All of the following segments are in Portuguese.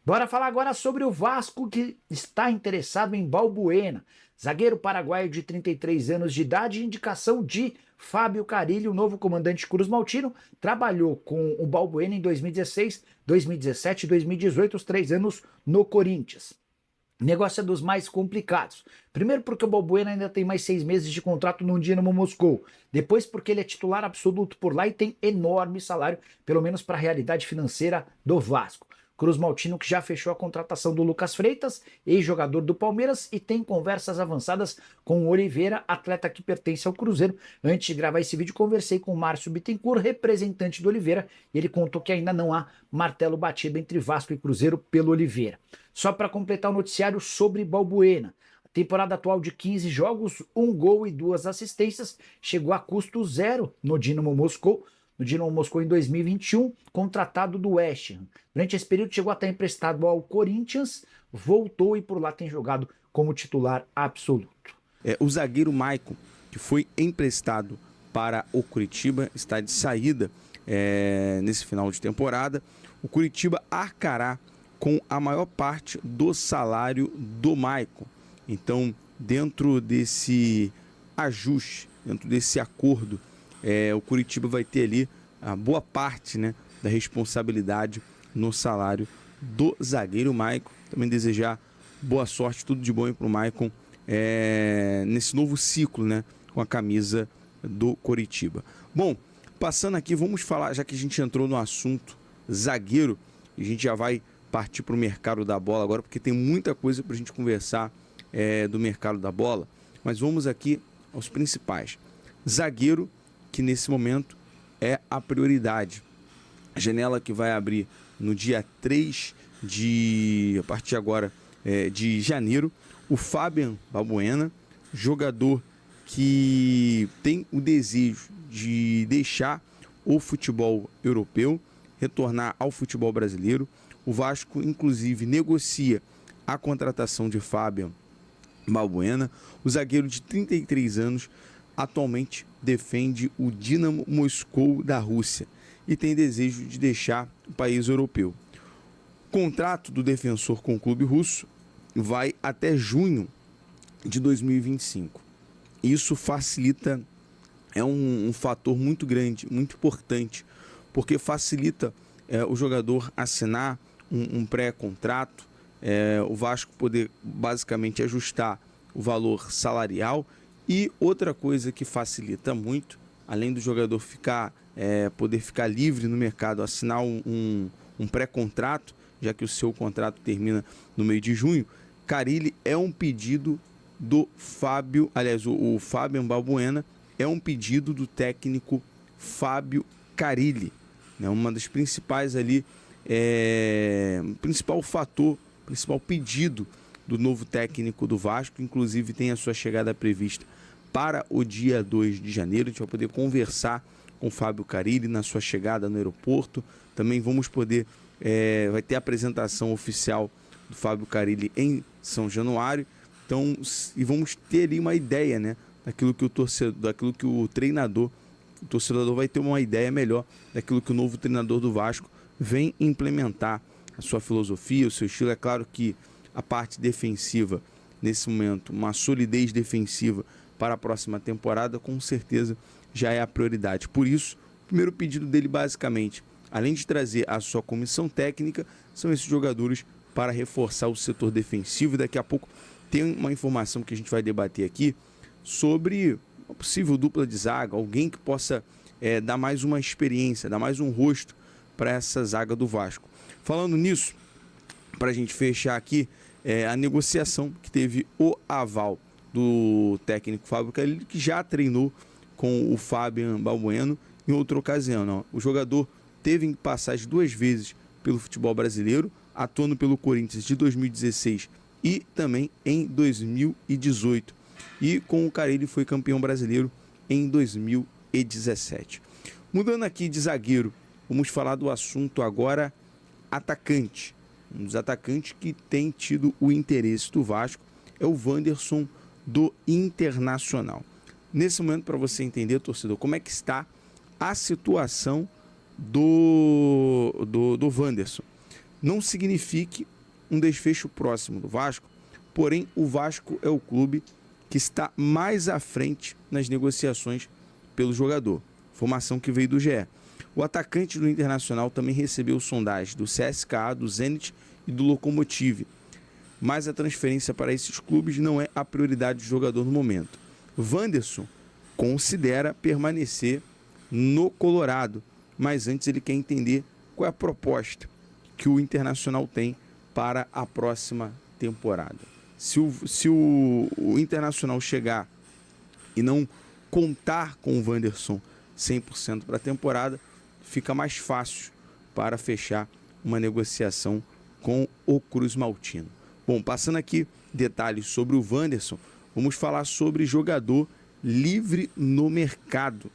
Bora falar agora sobre o Vasco, que está interessado em Balbuena, zagueiro paraguaio de 33 anos de idade, indicação de Fábio Carille, o novo comandante Cruz Maltino, trabalhou com o Balbuena em 2016, 2017 e 2018, os 3 anos no Corinthians. O negócio é dos mais complicados. Primeiro porque o Balbuena ainda tem mais 6 meses de contrato no Dinamo Moscou. Depois porque ele é titular absoluto por lá e tem enorme salário, pelo menos para a realidade financeira do Vasco. Cruz Maltino que já fechou a contratação do Lucas Freitas, ex-jogador do Palmeiras, e tem conversas avançadas com o Oliveira, atleta que pertence ao Cruzeiro. Antes de gravar esse vídeo, conversei com o Márcio Bittencourt, representante do Oliveira, e ele contou que ainda não há martelo batido entre Vasco e Cruzeiro pelo Oliveira. Só para completar o noticiário sobre Balbuena. A temporada atual de 15 jogos, 1 gol e 2 assistências, chegou a custo zero no Dinamo Moscou. No Dinamo Moscou em 2021, contratado do West Ham. Durante esse período chegou a estar emprestado ao Corinthians, voltou e por lá tem jogado como titular absoluto. O zagueiro Maicon, que foi emprestado para o Curitiba, está de saída nesse final de temporada. O Curitiba arcará com a maior parte do salário do Maicon. Então, dentro desse ajuste, dentro desse acordo, o Curitiba vai ter ali a boa parte, né, da responsabilidade no salário do zagueiro Maicon. Também desejar boa sorte, tudo de bom para o Maicon nesse novo ciclo, né, com a camisa do Curitiba. Bom, passando aqui, vamos falar, já que a gente entrou no assunto zagueiro, a gente já vai partir para o mercado da bola agora, porque tem muita coisa para a gente conversar do mercado da bola, mas vamos aqui aos principais. Zagueiro, que nesse momento é a prioridade. A janela que vai abrir no dia 3 a partir agora de janeiro, o Fabian Balbuena, jogador que tem o desejo de deixar o futebol europeu, retornar ao futebol brasileiro. O Vasco, inclusive, negocia a contratação de Fabian Balbuena. O zagueiro de 33 anos atualmente defende o Dinamo Moscou da Rússia e tem desejo de deixar o país europeu. O contrato do defensor com o clube russo vai até junho de 2025. Isso facilita, é um fator muito grande, muito importante, porque facilita o jogador assinar um pré-contrato, o Vasco poder basicamente ajustar o valor salarial. E outra coisa que facilita muito, além do jogador poder ficar livre no mercado, assinar um pré-contrato, já que o seu contrato termina no meio de junho, Carille é um pedido do Fábio, aliás, o Fabian Balbuena é um pedido do técnico Fábio Carille, né? Uma das principais ali, principal fator, principal pedido do novo técnico do Vasco, inclusive tem a sua chegada prevista para o dia 2 de janeiro. A gente vai poder conversar com o Fábio Carille na sua chegada no aeroporto. Também vamos poder, vai ter a apresentação oficial do Fábio Carille em São Januário. Então, e vamos ter ali uma ideia, né, daquilo que o treinador, o torcedor vai ter uma ideia melhor daquilo que o novo treinador do Vasco vem implementar, a sua filosofia, o seu estilo. É claro que a parte defensiva, nesse momento, uma solidez defensiva para a próxima temporada, com certeza já é a prioridade. Por isso, o primeiro pedido dele, basicamente, além de trazer a sua comissão técnica, são esses jogadores para reforçar o setor defensivo. E daqui a pouco tem uma informação que a gente vai debater aqui sobre uma possível dupla de zaga, alguém que possa dar mais uma experiência, dar mais um rosto para essa zaga do Vasco. Falando nisso, para a gente fechar aqui, a negociação que teve o aval do técnico Fábio Carille, que já treinou com o Fabian Balbuena em outra ocasião. Não. O jogador teve passagem 2 vezes pelo futebol brasileiro, atuando pelo Corinthians de 2016 e também em 2018. E com o Carille foi campeão brasileiro em 2017. Mudando aqui de zagueiro, vamos falar do assunto agora atacante. Um dos atacantes que tem tido o interesse do Vasco é o Wanderson do Internacional. Nesse momento, para você entender, torcedor, como é que está a situação do Wanderson. Não signifique um desfecho próximo do Vasco, porém o Vasco é o clube que está mais à frente nas negociações pelo jogador. Informação que veio do GE. O atacante do Internacional também recebeu sondagens do CSKA, do Zenit e do Lokomotiv. Mas a transferência para esses clubes não é a prioridade do jogador no momento. Wanderson considera permanecer no Colorado, mas antes ele quer entender qual é a proposta que o Internacional tem para a próxima temporada. Se o Internacional chegar e não contar com o Wanderson 100% para a temporada, fica mais fácil para fechar uma negociação com o Cruz Maltino. Bom, passando aqui detalhes sobre o Wanderson, vamos falar sobre jogador livre no mercado.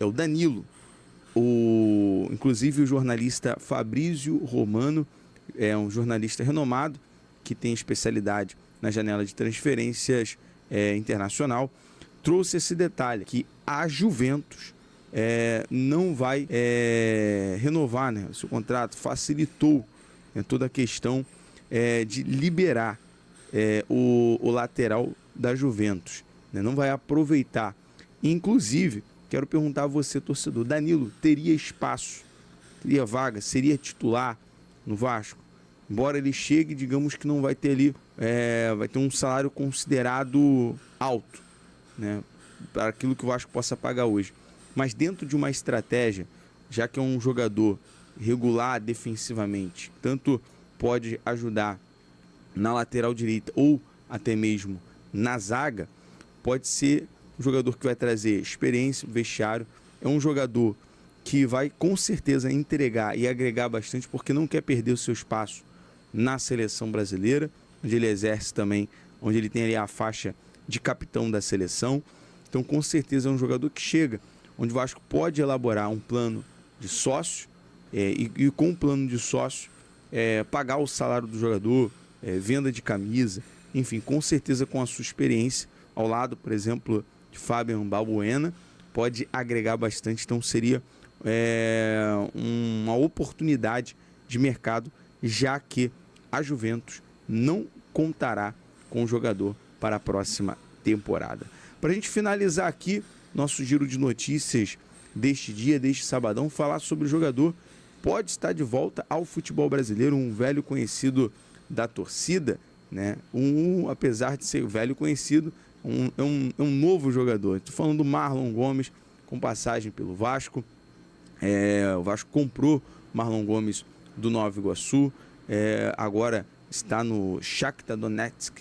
É o Danilo. Inclusive o jornalista Fabrício Romano, é um jornalista renomado que tem especialidade na janela de transferências internacional, trouxe esse detalhe, que a Juventus não vai renovar, né, o seu contrato, facilitou toda a questão de liberar o lateral da Juventus, né, não vai aproveitar. Inclusive, quero perguntar a você, torcedor, Danilo teria espaço, teria vaga, seria titular no Vasco? Embora ele chegue, digamos que não vai ter ali, vai ter um salário considerado alto, né, para aquilo que o Vasco possa pagar hoje. Mas dentro de uma estratégia, já que é um jogador regular defensivamente, tanto pode ajudar na lateral direita ou até mesmo na zaga, pode ser um jogador que vai trazer experiência, vestiário. É um jogador que vai com certeza entregar e agregar bastante, porque não quer perder o seu espaço na seleção brasileira, onde ele exerce também, onde ele tem ali a faixa de capitão da seleção. Então, com certeza é um jogador que chega, onde o Vasco pode elaborar um plano de sócio e com o plano de sócio pagar o salário do jogador, venda de camisa, enfim, com certeza com a sua experiência ao lado, por exemplo, de Fabian Balbuena, pode agregar bastante. Então seria uma oportunidade de mercado, já que a Juventus não contará com o jogador para a próxima temporada. Para a gente finalizar aqui nosso giro de notícias deste dia, deste sabadão, falar sobre o jogador pode estar de volta ao futebol brasileiro, um velho conhecido da torcida, né? Apesar de ser velho conhecido, é um novo jogador. Estou falando do Marlon Gomes, com passagem pelo Vasco. O Vasco comprou Marlon Gomes do Nova Iguaçu, agora está no Shakhtar Donetsk.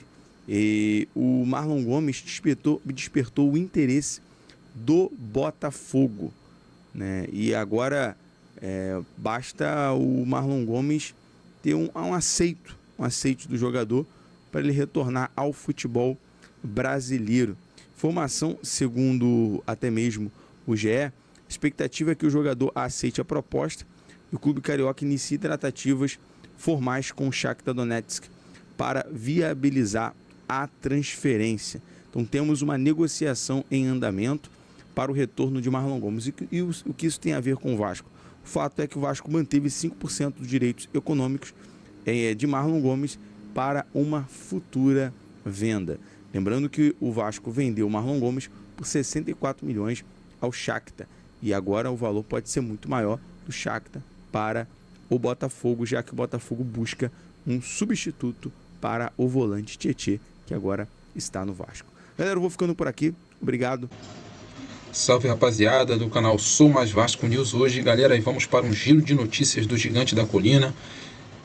E o Marlon Gomes despertou o interesse do Botafogo, né? E agora basta o Marlon Gomes ter um aceite do jogador para ele retornar ao futebol brasileiro. Informação, segundo até mesmo o GE, a expectativa é que o jogador aceite a proposta e o clube carioca inicie tratativas formais com o Shakhtar Donetsk para viabilizar a transferência. Então temos uma negociação em andamento para o retorno de Marlon Gomes. E o que isso tem a ver com o Vasco? O fato é que o Vasco manteve 5% dos direitos econômicos de Marlon Gomes para uma futura venda. Lembrando que o Vasco vendeu o Marlon Gomes por 64 milhões ao Shakhtar. E agora o valor pode ser muito maior do Shakhtar para o Botafogo, já que o Botafogo busca um substituto para o volante Tietê, que agora está no Vasco. Galera, eu vou ficando por aqui. Obrigado. Salve, rapaziada do canal Sou Mais Vasco News. Hoje, galera, vamos para um giro de notícias do Gigante da Colina,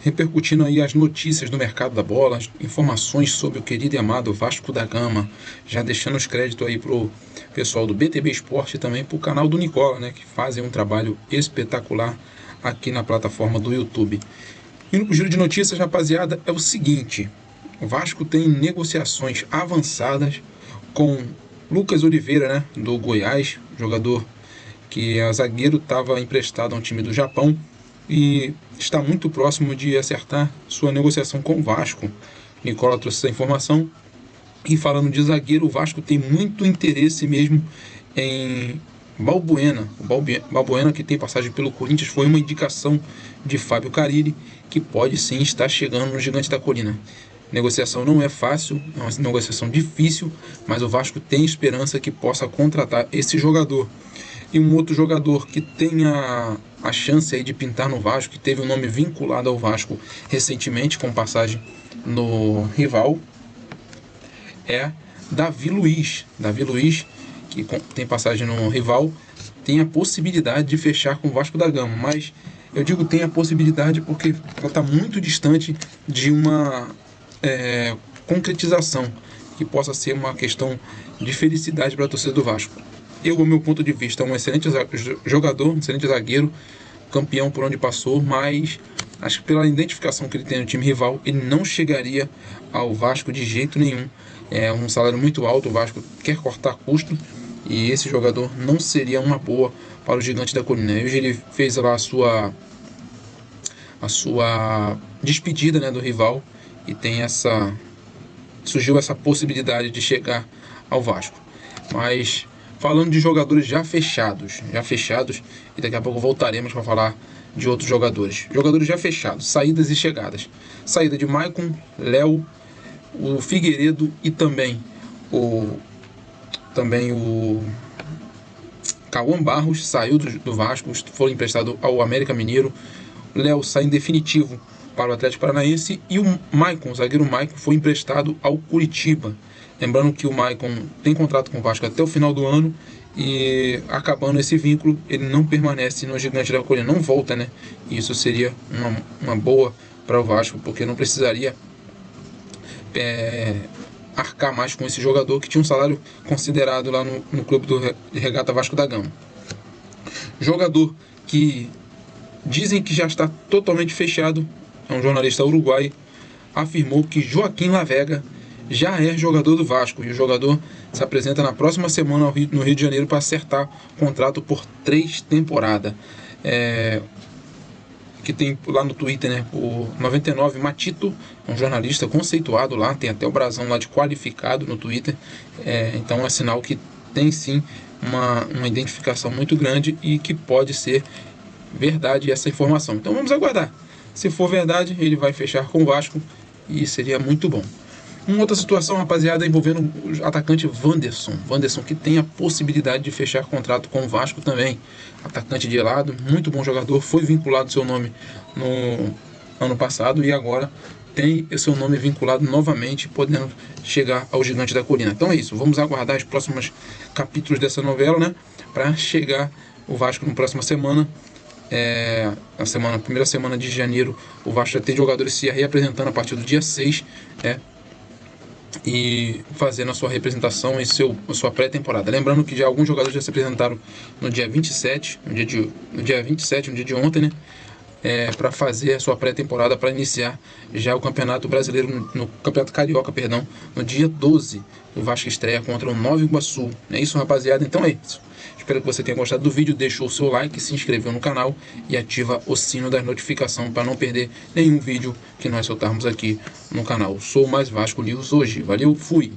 repercutindo aí as notícias do mercado da bola, informações sobre o querido e amado Vasco da Gama, já deixando os créditos aí pro pessoal do BTB Esporte e também pro canal do Nicola, né, que fazem um trabalho espetacular aqui na plataforma do YouTube. E no giro de notícias, rapaziada, é o seguinte: o Vasco tem negociações avançadas com Lucas Oliveira, né, do Goiás, jogador que é zagueiro, estava emprestado a um time do Japão e está muito próximo de acertar sua negociação com o Vasco. Nicola trouxe essa informação. E falando de zagueiro, o Vasco tem muito interesse mesmo em Balbuena. O Balbuena, que tem passagem pelo Corinthians, foi uma indicação de Fábio Carille, que pode sim estar chegando no Gigante da Colina. Negociação não é fácil, é uma negociação difícil, mas o Vasco tem esperança que possa contratar esse jogador. E um outro jogador que tenha a chance aí de pintar no Vasco, que teve o nome vinculado ao Vasco recentemente, com passagem no rival, é Davi Luiz. Davi Luiz, que tem passagem no rival, tem a possibilidade de fechar com o Vasco da Gama, mas eu digo tem a possibilidade porque ela está muito distante de uma concretização que possa ser uma questão de felicidade para a torcida do Vasco. Eu, ao meu ponto de vista, é um excelente jogador, um excelente zagueiro, campeão por onde passou, mas acho que pela identificação que ele tem no time rival, ele não chegaria ao Vasco de jeito nenhum. É um salário muito alto, o Vasco quer cortar custo e esse jogador não seria uma boa para o Gigante da Colina. Hoje ele fez lá a sua despedida, né, do rival, e tem surgiu essa possibilidade de chegar ao Vasco. Mas falando de jogadores já fechados, e daqui a pouco voltaremos para falar de outros jogadores. Jogadores já fechados, saídas e chegadas. Saída de Maicon, Léo, o Figueiredo e também o Cauã Barros saiu do Vasco, foi emprestado ao América Mineiro. Léo sai em definitivo para o Atlético Paranaense e o Maicon, o zagueiro Maicon, foi emprestado ao Curitiba. Lembrando que o Maicon tem contrato com o Vasco até o final do ano e acabando esse vínculo, ele não permanece no Gigante da Colina, não volta, né? E isso seria uma boa para o Vasco, porque não precisaria arcar mais com esse jogador que tinha um salário considerado lá no clube do Regata Vasco da Gama. Jogador que dizem que já está totalmente fechado, é um jornalista uruguaio, afirmou que Joaquim Lavega já é jogador do Vasco e o jogador se apresenta na próxima semana no Rio de Janeiro para acertar contrato por 3 temporadas. Que tem lá no Twitter, né, o 99 Matito, um jornalista conceituado lá, tem até o brasão lá de qualificado no Twitter, então é sinal que tem sim uma identificação muito grande e que pode ser verdade essa informação. Então vamos aguardar. Se for verdade, ele vai fechar com o Vasco e seria muito bom. Uma outra situação, rapaziada, envolvendo o atacante Wanderson. Wanderson que tem a possibilidade de fechar contrato com o Vasco também. Atacante de lado, muito bom jogador, foi vinculado seu nome no ano passado e agora tem o seu nome vinculado novamente, podendo chegar ao Gigante da Colina. Então é isso, vamos aguardar os próximos capítulos dessa novela, né? Para chegar o Vasco na próxima semana. Primeira semana de janeiro, o Vasco já tem jogadores se reapresentando a partir do dia 6, e fazendo a sua representação e sua pré-temporada. Lembrando que já alguns jogadores já se apresentaram no dia 27, no dia de ontem, né? Para fazer a sua pré-temporada, para iniciar já o Campeonato Brasileiro, no Campeonato Carioca, perdão, no dia 12, o Vasco estreia contra o Nova Iguaçu. É isso, rapaziada, então é isso. Espero que você tenha gostado do vídeo, deixou o seu like, se inscreveu no canal e ativa o sino das notificações para não perder nenhum vídeo que nós soltarmos aqui no canal. Sou Mais Vasco News hoje. Valeu, fui!